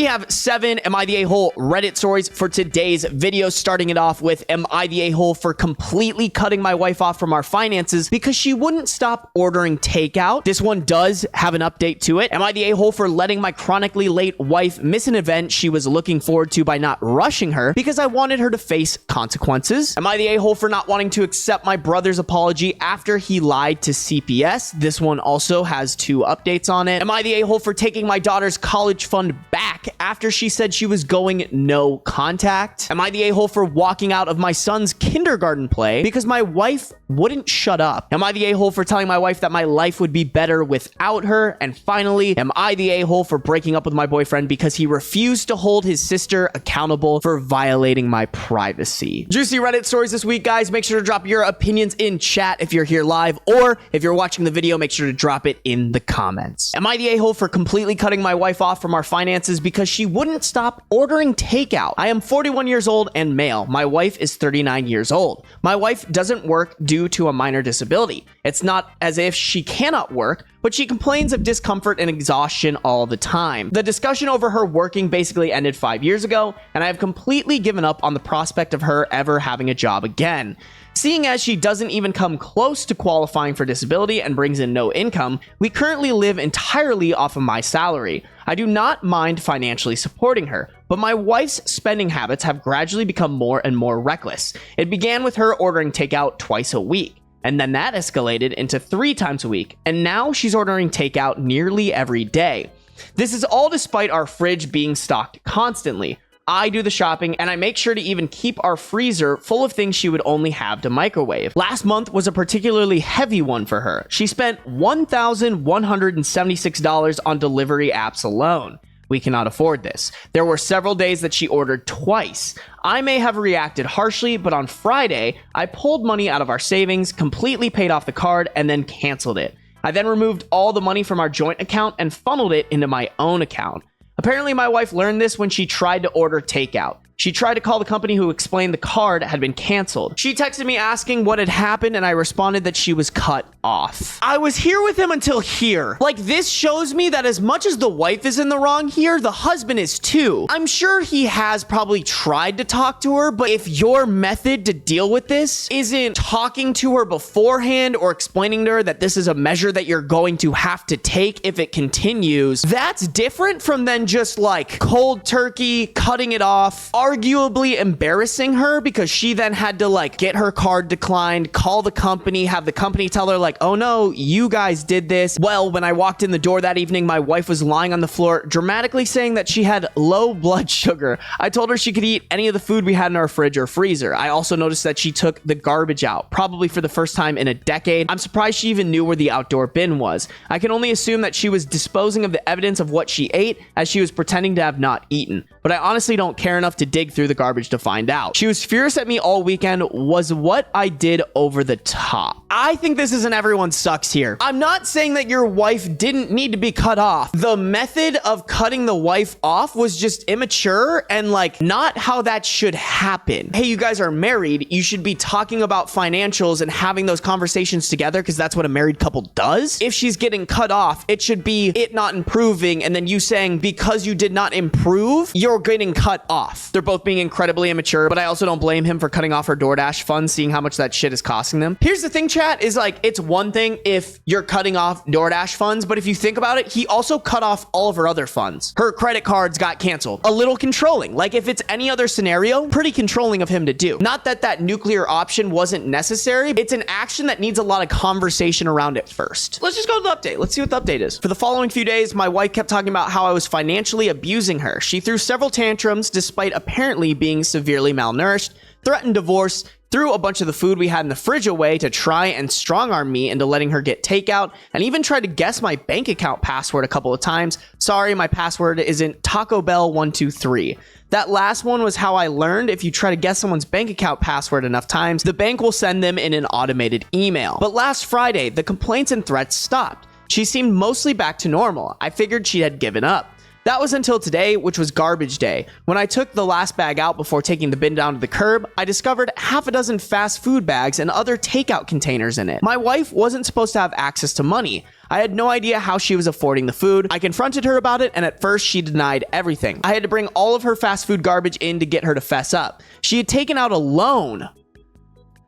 have 7 Am I the A-hole Reddit stories for today's video, starting it off with Am I the A-hole for completely cutting my wife off from our finances because she wouldn't stop ordering takeout? This one does have an update to it. Am I the a-hole for letting my chronically late wife miss an event she was looking forward to by not rushing her because I wanted her to face consequences? Am I the a-hole for not wanting to accept my brother's apology after he lied to CPS? This one also has 2 updates on it. Am I the a-hole for taking my daughter's college fund back after she said she was going no contact? Am I the a-hole for walking out of my son's kindergarten play because my wife wouldn't shut up? Am I the a-hole for telling my wife that my life would be better without her? And finally, am I the a-hole for breaking up with my boyfriend because he refused to hold his sister accountable for violating my privacy? Juicy Reddit stories this week, guys. Make sure to drop your opinions in chat if you're here live, or if you're watching the video, make sure to drop it in the comments. Am I the a-hole for completely cutting my wife off from our finances because she wouldn't stop ordering takeout? I am 41 years old and male. My wife is 39 years old. My wife doesn't work due to a minor disability. It's not as if she cannot work, but she complains of discomfort and exhaustion all the time. The discussion over her working basically ended 5 years ago, and I have completely given up on the prospect of her ever having a job again. Seeing as she doesn't even come close to qualifying for disability and brings in no income, we currently live entirely off of my salary. I do not mind financially supporting her, but my wife's spending habits have gradually become more and more reckless. It began with her ordering takeout twice a week, and then that escalated into 3 times a week, and now she's ordering takeout nearly every day. This is all despite our fridge being stocked constantly. I do the shopping, and I make sure to even keep our freezer full of things she would only have to microwave. Last month was a particularly heavy one for her. She spent $1,176 on delivery apps alone. We cannot afford this. There were several days that she ordered twice. I may have reacted harshly, but on Friday, I pulled money out of our savings, completely paid off the card, and then canceled it. I then removed all the money from our joint account and funneled it into my own account. Apparently, my wife learned this when she tried to order takeout. She tried to call the company, who explained the card had been canceled. She texted me asking what had happened, and I responded that she was cut off. I was here with him until here. Like, this shows me that as much as the wife is in the wrong here, the husband is too. I'm sure he has probably tried to talk to her, but if your method to deal with this isn't talking to her beforehand or explaining to her that this is a measure that you're going to have to take if it continues, that's different from then just like cold turkey, cutting it off, arguably embarrassing her because she then had to like get her card declined, call the company, have the company tell her like, oh no, you guys did this. Well, when I walked in the door that evening, my wife was lying on the floor, dramatically saying that she had low blood sugar. I told her she could eat any of the food we had in our fridge or freezer. I also noticed that she took the garbage out, probably for the first time in a decade. I'm surprised she even knew where the outdoor bin was. I can only assume that she was disposing of the evidence of what she ate as she was pretending to have not eaten. But I honestly don't care enough to dig through the garbage to find out. She was furious at me all weekend. Was what I did over the top? I think this isn't everyone sucks here. I'm not saying that your wife didn't need to be cut off. The method of cutting the wife off was just immature and like not how that should happen. Hey, you guys are married. You should be talking about financials and having those conversations together because that's what a married couple does. If she's getting cut off, it should be it not improving and then you saying because you did not improve, you're getting cut off. They're both being incredibly immature, but I also don't blame him for cutting off her DoorDash funds, seeing how much that shit is costing them. Here's the thing, chat, is like, it's one thing if you're cutting off DoorDash funds, but if you think about it, he also cut off all of her other funds. Her credit cards got canceled. A little controlling. Like, if it's any other scenario, pretty controlling of him to do. Not that that nuclear option wasn't necessary. It's an action that needs a lot of conversation around it first. Let's just go to the update. Let's see what the update is. For the following few days, my wife kept talking about how I was financially abusing her. She threw several tantrums despite apparently being severely malnourished, threatened divorce, threw a bunch of the food we had in the fridge away to try and strong-arm me into letting her get takeout, and even tried to guess my bank account password a couple of times. Sorry, my password isn't Taco Bell 123. That last one was how I learned if you try to guess someone's bank account password enough times, the bank will send them in an automated email. But last Friday, the complaints and threats stopped. She seemed mostly back to normal. I figured she had given up. That was until today, which was garbage day. When I took the last bag out before taking the bin down to the curb, I discovered half a dozen fast food bags and other takeout containers in it. My wife wasn't supposed to have access to money. I had no idea how she was affording the food. I confronted her about it, and at first she denied everything. I had to bring all of her fast food garbage in to get her to fess up. She had taken out a loan.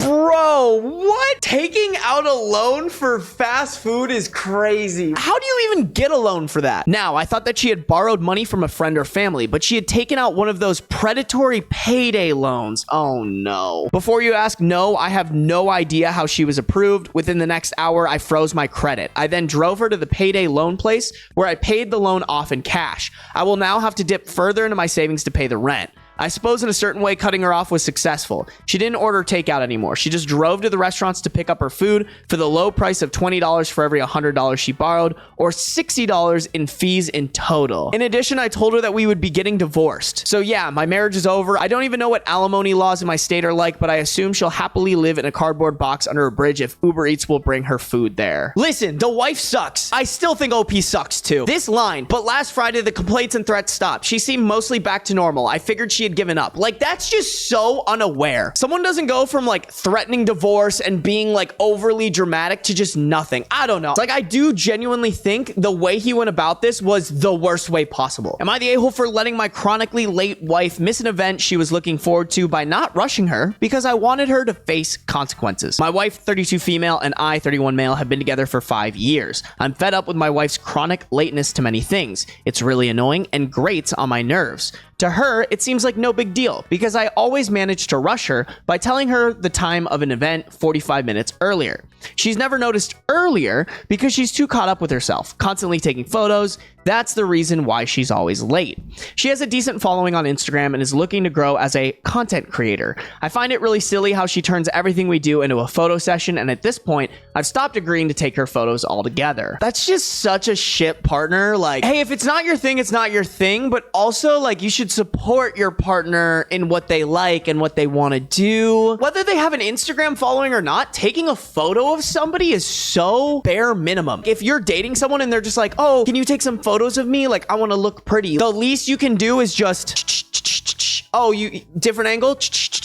Bro, what? Taking out a loan for fast food is crazy. How do you even get a loan for that? Now, I thought that she had borrowed money from a friend or family, but she had taken out one of those predatory payday loans. Oh no. Before you ask, no, I have no idea how she was approved. Within the next hour, I froze my credit. I then drove her to the payday loan place where I paid the loan off in cash. I will now have to dip further into my savings to pay the rent. I suppose in a certain way, cutting her off was successful. She didn't order takeout anymore. She just drove to the restaurants to pick up her food for the low price of $20 for every $100 she borrowed, or $60 in fees in total. In addition, I told her that we would be getting divorced. So yeah, my marriage is over. I don't even know what alimony laws in my state are like, but I assume she'll happily live in a cardboard box under a bridge if Uber Eats will bring her food there. Listen, the wife sucks. I still think OP sucks too. This line, but last Friday the complaints and threats stopped. She seemed mostly back to normal. I figured she had given up. Like, that's just so unaware. Someone doesn't go from like threatening divorce and being like overly dramatic to just nothing. I don't know. It's like, I do genuinely think the way he went about this was the worst way possible. Am I the a-hole for letting my chronically late wife miss an event she was looking forward to by not rushing her because I wanted her to face consequences? My wife, 32 female, and I, 31 male, have been together for 5 years. I'm fed up with my wife's chronic lateness to many things. It's really annoying and grates on my nerves. To her, it seems like no big deal because I always manage to rush her by telling her the time of an event 45 minutes earlier. She's never noticed earlier because she's too caught up with herself, constantly taking photos. That's the reason why she's always late. She has a decent following on Instagram and is looking to grow as a content creator. I find it really silly how she turns everything we do into a photo session, and at this point, I've stopped agreeing to take her photos altogether. That's just such a shit partner. Like, hey, if it's not your thing, it's not your thing, but also, like, you should support your partner in what they like and what they want to do. Whether they have an Instagram following or not, taking a photo of somebody is so bare minimum. If you're dating someone and they're just like, oh, can you take some photos of me? Like, I want to look pretty. The least you can do is just, oh, you different angle.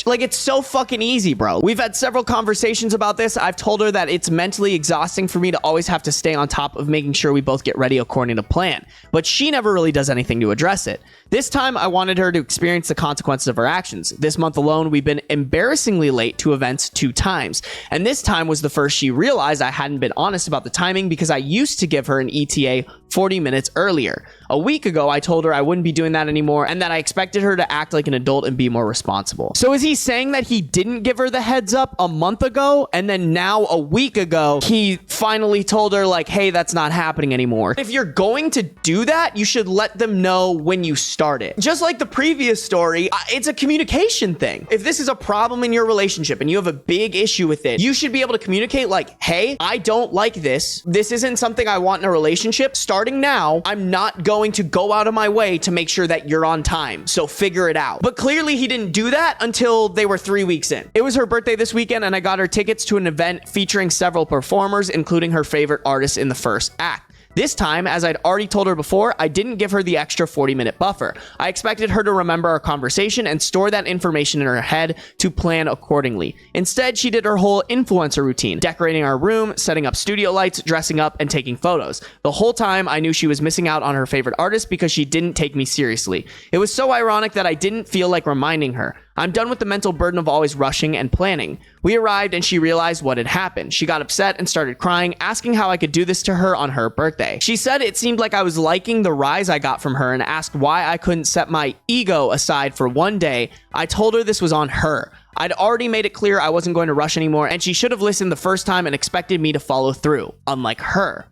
Like, it's so fucking easy, bro. We've had several conversations about this. I've told her that it's mentally exhausting for me to always have to stay on top of making sure we both get ready according to plan, but she never really does anything to address it. This time, I wanted her to experience the consequences of her actions. This month alone, we've been embarrassingly late to events 2 times, and this time was the first she realized I hadn't been honest about the timing because I used to give her an ETA 40 minutes earlier. A week ago, I told her I wouldn't be doing that anymore and that I expected her to act like an adult and be more responsible. So is he saying that he didn't give her the heads up a month ago and then now a week ago, he finally told her like, hey, that's not happening anymore? If you're going to do that, you should let them know when you start it. Just like the previous story, it's a communication thing. If this is a problem in your relationship and you have a big issue with it, you should be able to communicate like, hey, I don't like this. This isn't something I want in a relationship. Starting now, I'm not going to go out of my way to make sure that you're on time. So figure it out. But clearly he didn't do that until they were 3 weeks in. It was her birthday this weekend and I got her tickets to an event featuring several performers, including her favorite artist in the first act. This time, as I'd already told her before, I didn't give her the extra 40-minute buffer. I expected her to remember our conversation and store that information in her head to plan accordingly. Instead, she did her whole influencer routine, decorating our room, setting up studio lights, dressing up, and taking photos. The whole time, I knew she was missing out on her favorite artist because she didn't take me seriously. It was so ironic that I didn't feel like reminding her. I'm done with the mental burden of always rushing and planning. We arrived and she realized what had happened. She got upset and started crying, asking how I could do this to her on her birthday. She said it seemed like I was liking the rise I got from her and asked why I couldn't set my ego aside for one day. I told her this was on her. I'd already made it clear I wasn't going to rush anymore and she should have listened the first time and expected me to follow through, unlike her.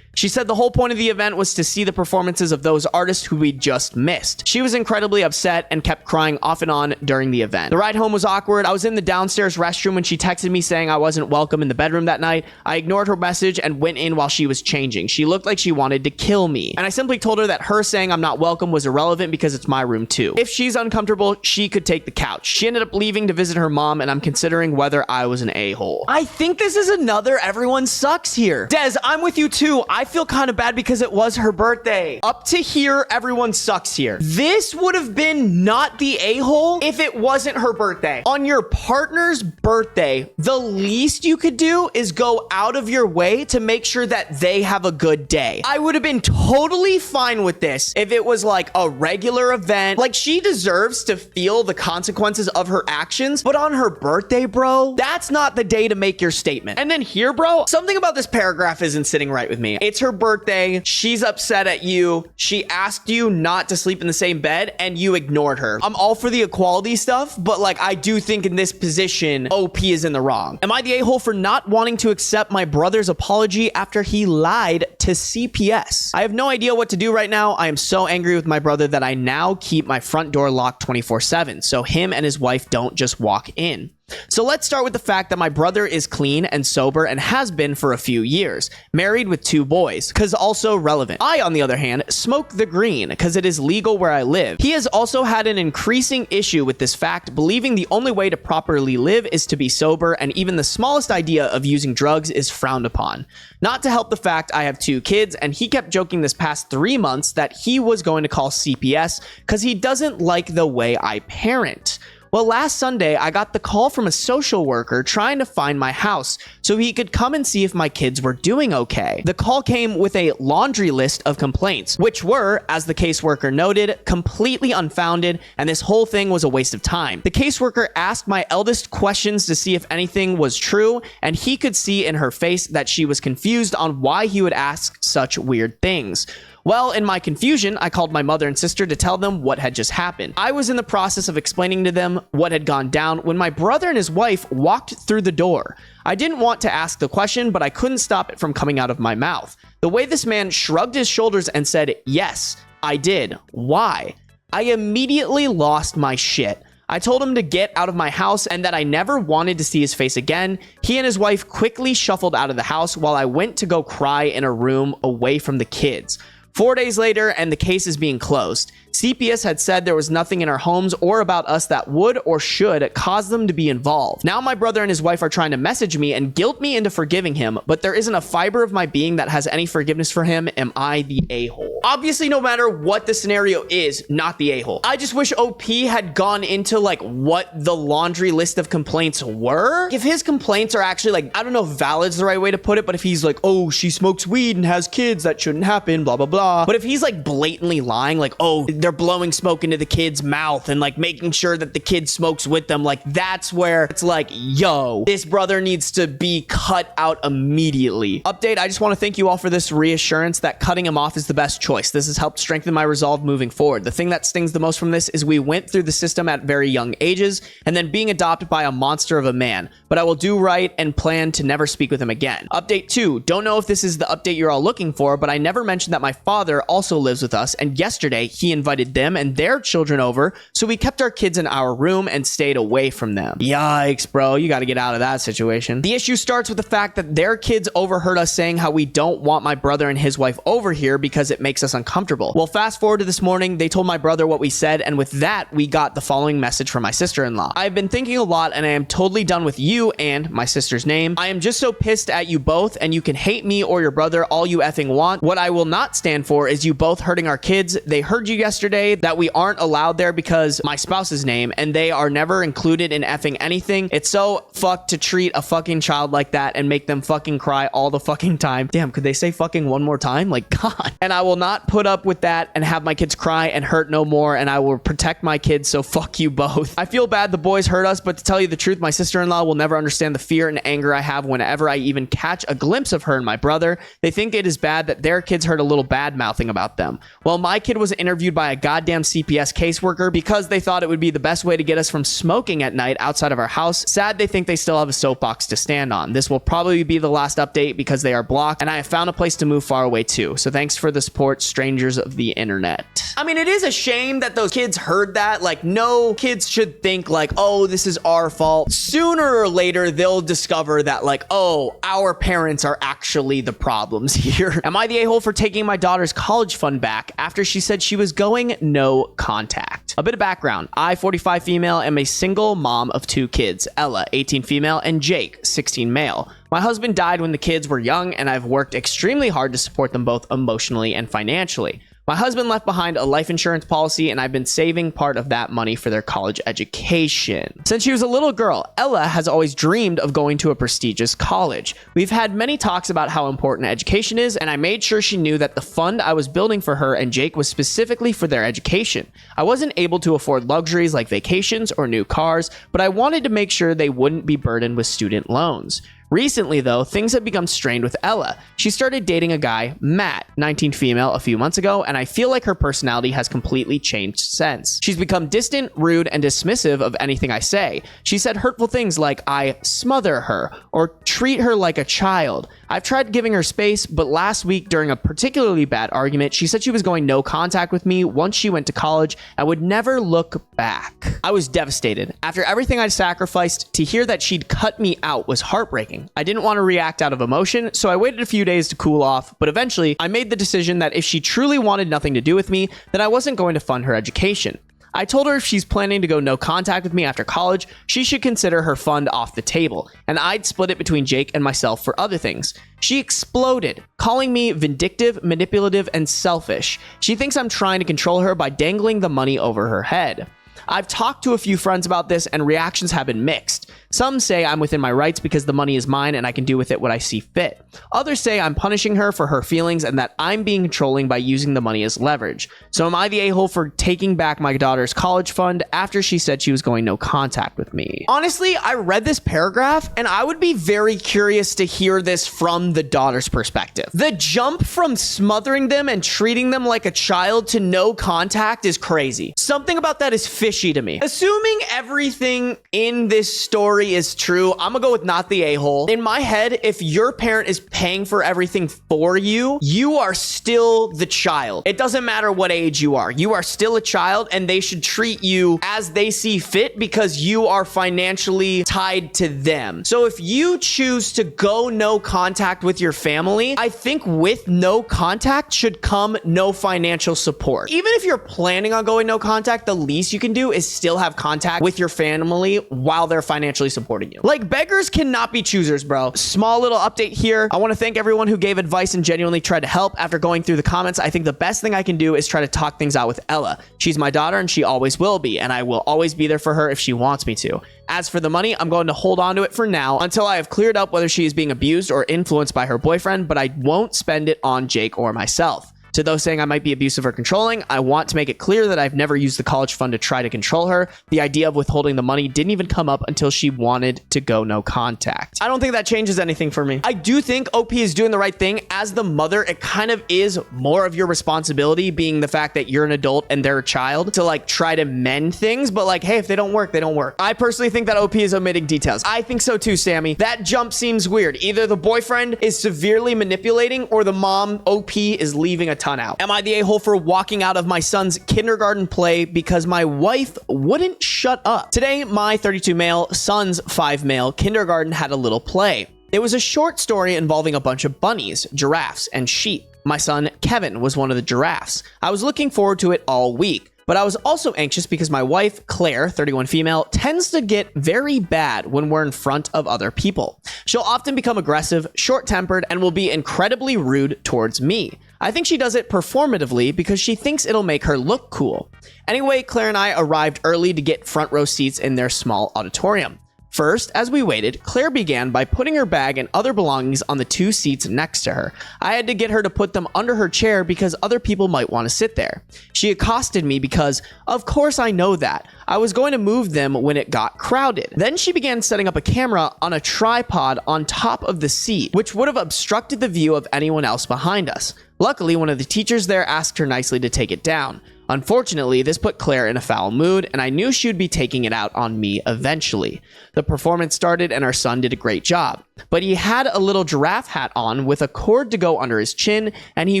She said the whole point of the event was to see the performances of those artists who we'd just missed. She was incredibly upset and kept crying off and on during the event. The ride home was awkward. I was in the downstairs restroom when she texted me saying I wasn't welcome in the bedroom that night. I ignored her message and went in while she was changing. She looked like she wanted to kill me. And I simply told her that her saying I'm not welcome was irrelevant because it's my room too. If she's uncomfortable, she could take the couch. She ended up leaving to visit her mom and I'm considering whether I was an a-hole. I think this is another everyone sucks here. Des, I'm with you too. I feel kind of bad because it was her birthday. Up to here, everyone sucks here. This would have been not the a-hole if it wasn't her birthday. On your partner's birthday, the least you could do is go out of your way to make sure that they have a good day. I would have been totally fine with this if it was like a regular event. Like, she deserves to feel the consequences of her actions, but on her birthday, bro, that's not the day to make your statement. And then here, bro, something about this paragraph isn't sitting right with me. It's her birthday. She's upset at you. She asked you not to sleep in the same bed and you ignored her. I'm all for the equality stuff, but like, I do think in this position, OP is in the wrong. Am I the a-hole for not wanting to accept my brother's apology after he lied to CPS? I have no idea what to do right now. I am so angry with my brother that I now keep my front door locked 24/7 so him and his wife don't just walk in. So let's start with the fact that my brother is clean and sober and has been for a few years, married with 2 boys, cause also relevant. I, on the other hand, smoke the green cause it is legal where I live. He has also had an increasing issue with this fact, believing the only way to properly live is to be sober, and even the smallest idea of using drugs is frowned upon. Not to help the fact I have 2 kids, and he kept joking this past 3 months that he was going to call CPS cause he doesn't like the way I parent. Well, last Sunday, I got the call from a social worker trying to find my house so he could come and see if my kids were doing okay. The call came with a laundry list of complaints, which were, as the caseworker noted, completely unfounded, and this whole thing was a waste of time. The caseworker asked my eldest questions to see if anything was true, and he could see in her face that she was confused on why he would ask such weird things. Well, in my confusion, I called my mother and sister to tell them what had just happened. I was in the process of explaining to them what had gone down when my brother and his wife walked through the door. I didn't want to ask the question, but I couldn't stop it from coming out of my mouth. The way this man shrugged his shoulders and said, "Yes, I did. Why?" I immediately lost my shit. I told him to get out of my house and that I never wanted to see his face again. He and his wife quickly shuffled out of the house while I went to go cry in a room away from the kids. 4 days later, and the case is being closed. CPS had said there was nothing in our homes or about us that would or should cause them to be involved. Now my brother and his wife are trying to message me and guilt me into forgiving him, but there isn't a fiber of my being that has any forgiveness for him. Am I the a-hole? Obviously, no matter what the scenario is, not the a-hole. I just wish OP had gone into like what the laundry list of complaints were. If his complaints are actually like, I don't know if valid's the right way to put it, but if he's like, oh, she smokes weed and has kids, that shouldn't happen, blah, blah, blah. But if he's like blatantly lying, like, oh, they're blowing smoke into the kid's mouth and like making sure that the kid smokes with them, like that's where it's like, yo, this brother needs to be cut out immediately. Update, I just want to thank you all for this reassurance that cutting him off is the best choice. This has helped strengthen my resolve moving forward. The thing that stings the most from this is we went through the system at very young ages and then being adopted by a monster of a man, but I will do right and plan to never speak with him again. Update 2, don't know if this is the update you're all looking for, but I never mentioned that my father also lives with us, and yesterday he invited them and their children over, so we kept our kids in our room and stayed away from them. Yikes, bro, you gotta get out of that situation. The issue starts with the fact that their kids overheard us saying how we don't want my brother and his wife over here because it makes us uncomfortable. Well, fast forward to this morning, they told my brother what we said, and with that, we got the following message from my sister-in-law. I've been thinking a lot, and I am totally done with you and my sister's name. I am just so pissed at you both, and you can hate me or your brother all you effing want. What I will not stand for is you both hurting our kids. They heard you yesterday that we aren't allowed there because my spouse's name, and they are never included in effing anything. It's so fucked to treat a fucking child like that and make them fucking cry all the fucking time. Damn, could they say fucking one more time? Like, God. And I will not put up with that and have my kids cry and hurt no more, and I will protect my kids, so fuck you both. I feel bad the boys hurt us, but to tell you the truth, my sister-in-law will never understand the fear and anger I have whenever I even catch a glimpse of her and my brother. They think it is bad that their kids heard a little bad-mouthing about them. Well, my kid was interviewed by a goddamn CPS caseworker because they thought it would be the best way to get us from smoking at night outside of our house. Sad they think they still have a soapbox to stand on. This will probably be the last update because they are blocked, and I have found a place to move far away too. So thanks for the support, strangers of the internet. I mean, it is a shame that those kids heard that. Like, no kids should think like, oh, this is our fault. Sooner or later, they'll discover that like, oh, our parents are actually the problems here. Am I the a-hole for taking my daughter's college fund back after she said she was going no contact? A bit of background. I, 45 female, am a single mom of 2 kids, Ella, 18 female, and Jake, 16 male. My husband died when the kids were young, and I've worked extremely hard to support them both emotionally and financially. My husband left behind a life insurance policy, and I've been saving part of that money for their college education. Since she was a little girl, Ella has always dreamed of going to a prestigious college. We've had many talks about how important education is, and I made sure she knew that the fund I was building for her and Jake was specifically for their education. I wasn't able to afford luxuries like vacations or new cars, but I wanted to make sure they wouldn't be burdened with student loans. Recently, though, things have become strained with Ella. She started dating a guy, Matt, 19 female, a few months ago, and I feel like her personality has completely changed since. She's become distant, rude, and dismissive of anything I say. She said hurtful things like I smother her or treat her like a child. I've tried giving her space, but last week during a particularly bad argument, she said she was going no contact with me once she went to college and would never look back. I was devastated. After everything I sacrificed, to hear that she'd cut me out was heartbreaking. I didn't want to react out of emotion, so I waited a few days to cool off, but eventually I made the decision that if she truly wanted nothing to do with me, then I wasn't going to fund her education. I told her if she's planning to go no contact with me after college, she should consider her fund off the table, and I'd split it between Jake and myself for other things. She exploded, calling me vindictive, manipulative, and selfish. She thinks I'm trying to control her by dangling the money over her head. I've talked to a few friends about this, and reactions have been mixed. Some say I'm within my rights because the money is mine and I can do with it what I see fit. Others say I'm punishing her for her feelings and that I'm being controlling by using the money as leverage. So am I the a-hole for taking back my daughter's college fund after she said she was going no contact with me? Honestly, I read this paragraph and I would be very curious to hear this from the daughter's perspective. The jump from smothering them and treating them like a child to no contact is crazy. Something about that is fishy to me. Assuming everything in this story is true, I'm gonna go with not the a-hole. In my head, if your parent is paying for everything for you, you are still the child. It doesn't matter what age you are. You are still a child and they should treat you as they see fit because you are financially tied to them. So if you choose to go no contact with your family, I think with no contact should come no financial support. Even if you're planning on going no contact, the least you can do is still have contact with your family while they're financially supporting you. Like, beggars cannot be choosers, bro. Small little update here. I want to thank everyone who gave advice and genuinely tried to help. After going through the comments, I think the best thing I can do is try to talk things out with Ella. She's my daughter and she always will be, and I will always be there for her if she wants me to. As for the money, I'm going to hold on to it for now until I have cleared up whether she is being abused or influenced by her boyfriend, but I won't spend it on Jake or myself. To those saying I might be abusive or controlling, I want to make it clear that I've never used the college fund to try to control her. The idea of withholding the money didn't even come up until she wanted to go no contact. I don't think that changes anything for me. I do think OP is doing the right thing. As the mother, it kind of is more of your responsibility, being the fact that you're an adult and they're a child, to like try to mend things. But like, hey, if they don't work, they don't work. I personally think that OP is omitting details. I think so too, Sammy. That jump seems weird. Either the boyfriend is severely manipulating or the mom, OP, is leaving a ton out. Am I the a-hole for walking out of my son's kindergarten play because my wife wouldn't shut up? Today, my 32 male, son's 5 male kindergarten had a little play. It was a short story involving a bunch of bunnies, giraffes, and sheep. My son, Kevin, was one of the giraffes. I was looking forward to it all week. But I was also anxious because my wife, Claire, 31 female, tends to get very bad when we're in front of other people. She'll often become aggressive, short-tempered, and will be incredibly rude towards me. I think she does it performatively because she thinks it'll make her look cool. Anyway, Claire and I arrived early to get front row seats in their small auditorium. First, as we waited, Claire began by putting her bag and other belongings on the 2 seats next to her. I had to get her to put them under her chair because other people might want to sit there. She accosted me because, of course I know that. I was going to move them when it got crowded. Then she began setting up a camera on a tripod on top of the seat, which would have obstructed the view of anyone else behind us. Luckily, one of the teachers there asked her nicely to take it down. Unfortunately, this put Claire in a foul mood, and I knew she would be taking it out on me eventually. The performance started, and our son did a great job. But he had a little giraffe hat on with a cord to go under his chin, and he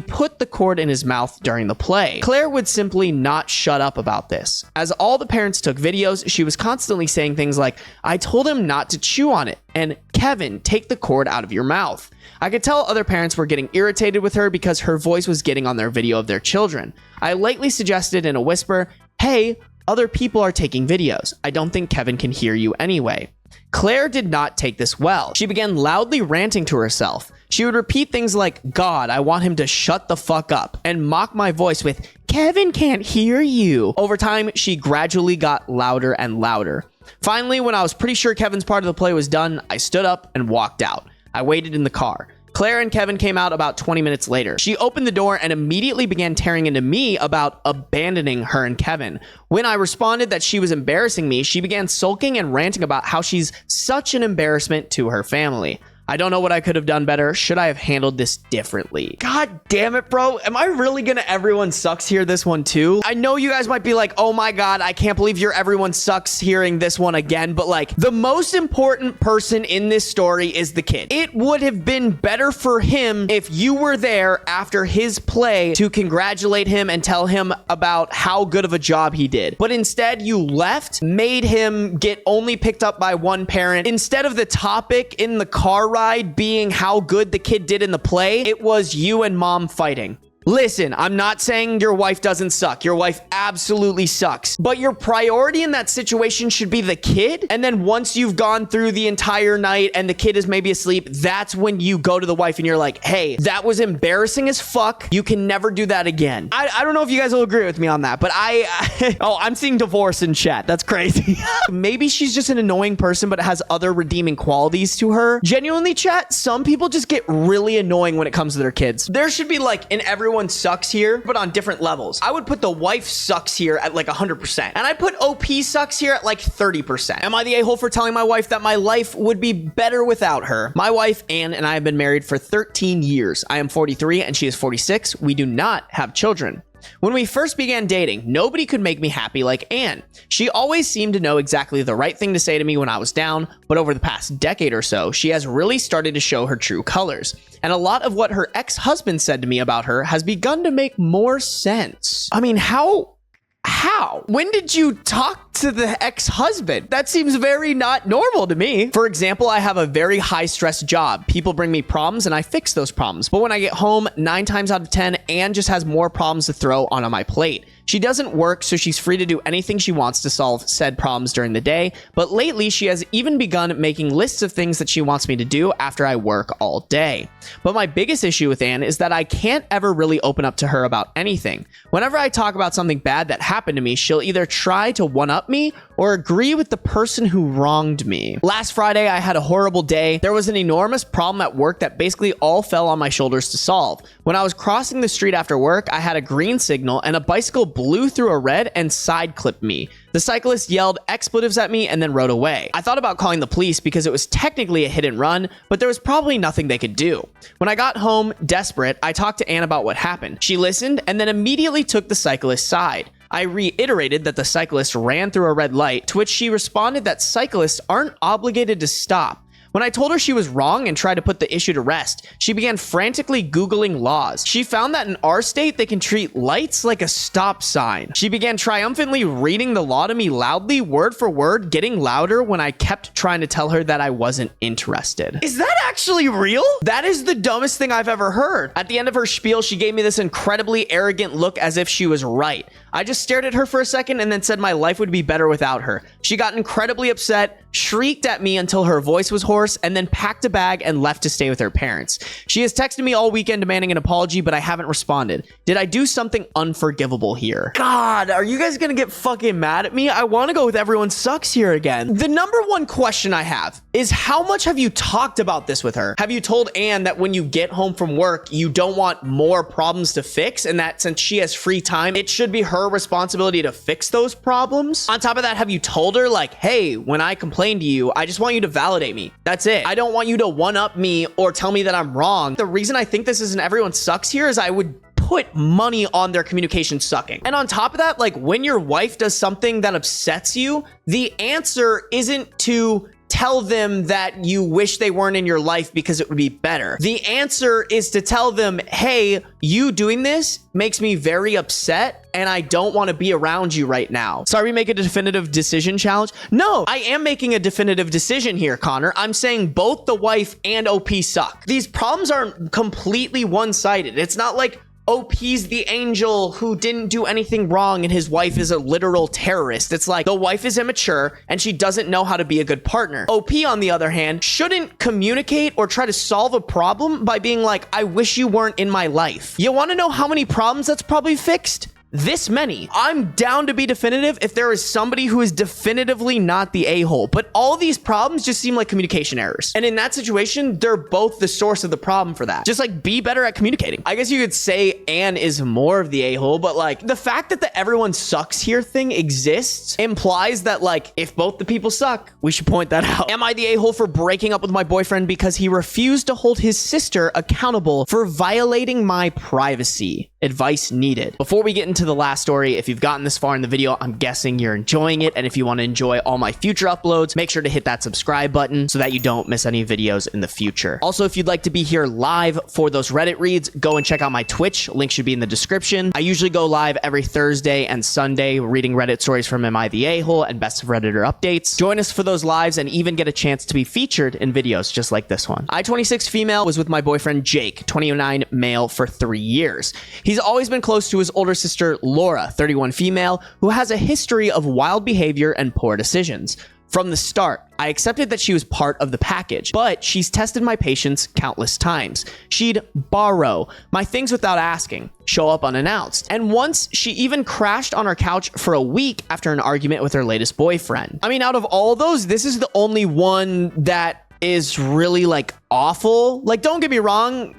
put the cord in his mouth during the play. Claire would simply not shut up about this. As all the parents took videos, she was constantly saying things like, "I told him not to chew on it," and "Kevin, take the cord out of your mouth." I could tell other parents were getting irritated with her because her voice was getting on their video of their children. I lightly suggested in a whisper, "Hey, other people are taking videos. I don't think Kevin can hear you anyway." Claire did not take this well. She began loudly ranting to herself. She would repeat things like, "God, I want him to shut the fuck up," and mock my voice with, "Kevin can't hear you." Over time, she gradually got louder and louder. Finally, when I was pretty sure Kevin's part of the play was done, I stood up and walked out. I waited in the car. Claire and Kevin came out about 20 minutes later. She opened the door and immediately began tearing into me about abandoning her and Kevin. When I responded that she was embarrassing me, she began sulking and ranting about how she's such an embarrassment to her family. I don't know what I could have done better. Should I have handled this differently? God damn it, bro. Am I really gonna everyone sucks hear this one too? I know you guys might be like, oh my God, I can't believe you're everyone sucks hearing this one again. But like, the most important person in this story is the kid. It would have been better for him if you were there after his play to congratulate him and tell him about how good of a job he did. But instead you left, made him get only picked up by one parent. Instead of the topic in the car ride being how good the kid did in the play, it was you and mom fighting. Listen, I'm not saying your wife doesn't suck. Your wife absolutely sucks. But your priority in that situation should be the kid. And then once you've gone through the entire night and the kid is maybe asleep, that's when you go to the wife and you're like, hey, that was embarrassing as fuck. You can never do that again. I don't know if you guys will agree with me on that, but oh, I'm seeing divorce in chat. That's crazy. Maybe she's just an annoying person, but has other redeeming qualities to her. Genuinely, chat, some people just get really annoying when it comes to their kids. There should be like in everyone sucks here, but on different levels. I would put the wife sucks here at like 100%. And I'd put OP sucks here at like 30%. Am I the a-hole for telling my wife that my life would be better without her? My wife, Anne, and I have been married for 13 years. I am 43 and she is 46. We do not have children. When we first began dating, nobody could make me happy like Anne. She always seemed to know exactly the right thing to say to me when I was down, but over the past decade or so, she has really started to show her true colors. And a lot of what her ex-husband said to me about her has begun to make more sense. I mean, how? When did you talk to the ex-husband? That seems very not normal to me. For example, I have a very high-stress job. People bring me problems and I fix those problems. But when I get home, 9 times out of 10, Anne just has more problems to throw on my plate. She doesn't work, so she's free to do anything she wants to solve said problems during the day. But lately, she has even begun making lists of things that she wants me to do after I work all day. But my biggest issue with Anne is that I can't ever really open up to her about anything. Whenever I talk about something bad that happened to me, she'll either try to one-up me or agree with the person who wronged me. Last Friday, I had a horrible day. There was an enormous problem at work that basically all fell on my shoulders to solve. When I was crossing the street after work, I had a green signal and a bicycle blew through a red and side clipped me. The cyclist yelled expletives at me and then rode away. I thought about calling the police because it was technically a hit and run, but there was probably nothing they could do. When I got home, desperate, I talked to Anne about what happened. She listened and then immediately took the cyclist's side. I reiterated that the cyclist ran through a red light, to which she responded that cyclists aren't obligated to stop. When I told her she was wrong and tried to put the issue to rest, she began frantically Googling laws. She found that in our state, they can treat lights like a stop sign. She began triumphantly reading the law to me loudly, word for word, getting louder when I kept trying to tell her that I wasn't interested. Is that actually real? That is the dumbest thing I've ever heard. At the end of her spiel, she gave me this incredibly arrogant look as if she was right. I just stared at her for a second and then said my life would be better without her. She got incredibly upset, shrieked at me until her voice was hoarse, and then packed a bag and left to stay with her parents. She has texted me all weekend demanding an apology, but I haven't responded. Did I do something unforgivable here? God, are you guys gonna get fucking mad at me? I want to go with everyone sucks here again. The number one question I have is how much have you talked about this with her? Have you told Anne that when you get home from work, you don't want more problems to fix, and that since she has free time, it should be her responsibility to fix those problems? On top of that, have you told her like, hey, when I complain to you, I just want you to validate me. That's it. I don't want you to one-up me or tell me that I'm wrong. The reason I think this isn't everyone sucks here is I would put money on their communication sucking. And on top of that, like when your wife does something that upsets you, the answer isn't to tell them that you wish they weren't in your life because it would be better. The answer is to tell them, hey, you doing this makes me very upset and I don't want to be around you right now. Sorry, make a definitive decision challenge. No, I am making a definitive decision here, Connor. I'm saying both the wife and OP suck. These problems aren't completely one-sided. It's not like OP's the angel who didn't do anything wrong and his wife is a literal terrorist. It's like the wife is immature and she doesn't know how to be a good partner. OP, on the other hand, shouldn't communicate or try to solve a problem by being like, I wish you weren't in my life. You want to know how many problems that's probably fixed? This many. I'm down to be definitive if there is somebody who is definitively not the a-hole, but all these problems just seem like communication errors. And in that situation, they're both the source of the problem for that. Just like be better at communicating. I guess you could say Anne is more of the a-hole, but like the fact that the everyone sucks here thing exists implies that like if both the people suck, we should point that out. Am I the a-hole for breaking up with my boyfriend because he refused to hold his sister accountable for violating my privacy? Advice needed. Before we get into the last story, if you've gotten this far in the video, I'm guessing you're enjoying it. And if you want to enjoy all my future uploads, make sure to hit that subscribe button so that you don't miss any videos in the future. Also, if you'd like to be here live for those Reddit reads, go and check out my Twitch. Link should be in the description. I usually go live every Thursday and Sunday reading Reddit stories from Am I the A-hole and Best of Redditor updates. Join us for those lives and even get a chance to be featured in videos just like this one. I, 26 female, was with my boyfriend Jake, 29 male, for 3 years. He's always been close to his older sister Laura, 31 female, who has a history of wild behavior and poor decisions. From the start, I accepted that she was part of the package, but she's tested my patience countless times. She'd borrow my things without asking, show up unannounced, and once she even crashed on our couch for a week after an argument with her latest boyfriend. I mean, out of all those, this is the only one that is really like awful. Like, don't get me wrong,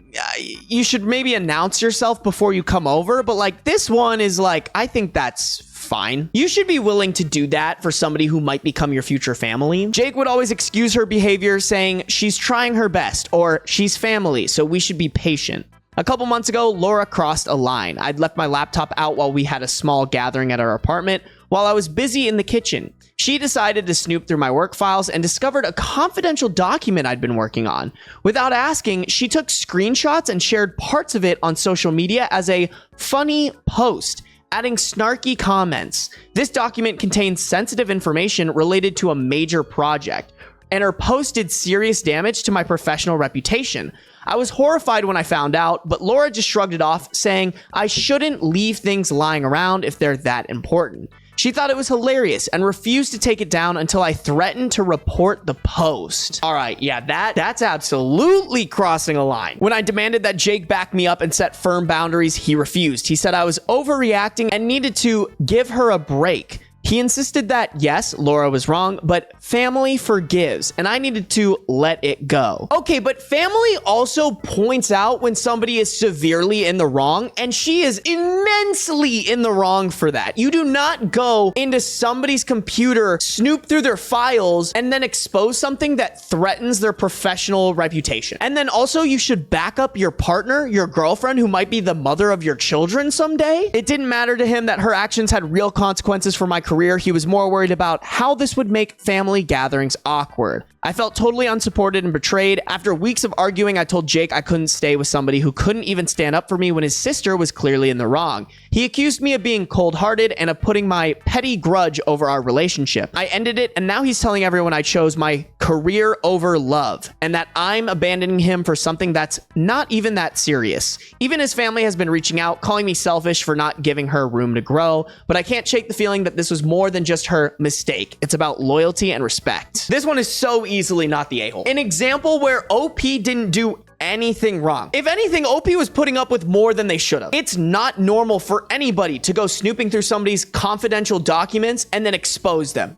you should maybe announce yourself before you come over, but like this one is like, I think that's fine. You should be willing to do that for somebody who might become your future family. Jake would always excuse her behavior saying she's trying her best or she's family, so we should be patient. A couple months ago, Laura crossed a line. I'd left my laptop out while we had a small gathering at our apartment while I was busy in the kitchen. She decided to snoop through my work files and discovered a confidential document I'd been working on. Without asking, she took screenshots and shared parts of it on social media as a funny post, adding snarky comments. This document contains sensitive information related to a major project, and her post did serious damage to my professional reputation. I was horrified when I found out, but Laura just shrugged it off, saying I shouldn't leave things lying around if they're that important. She thought it was hilarious and refused to take it down until I threatened to report the post. All right, yeah, that's absolutely crossing a line. When I demanded that Jake back me up and set firm boundaries, he refused. He said I was overreacting and needed to give her a break. He insisted that, yes, Laura was wrong, but family forgives, and I needed to let it go. Okay, but family also points out when somebody is severely in the wrong, and she is immensely in the wrong for that. You do not go into somebody's computer, snoop through their files, and then expose something that threatens their professional reputation. And then also, you should back up your partner, your girlfriend, who might be the mother of your children someday. It didn't matter to him that her actions had real consequences for my career. He was more worried about how this would make family gatherings awkward. I felt totally unsupported and betrayed. After weeks of arguing, I told Jake I couldn't stay with somebody who couldn't even stand up for me when his sister was clearly in the wrong. He accused me of being cold-hearted and of putting my petty grudge over our relationship. I ended it, and now he's telling everyone I chose my career over love, and that I'm abandoning him for something that's not even that serious. Even his family has been reaching out, calling me selfish for not giving her room to grow, but I can't shake the feeling that this was more than just her mistake. It's about loyalty and respect. This one is so easily not the a-hole. An example where OP didn't do anything wrong. If anything, OP was putting up with more than they should have. It's not normal for anybody to go snooping through somebody's confidential documents and then expose them.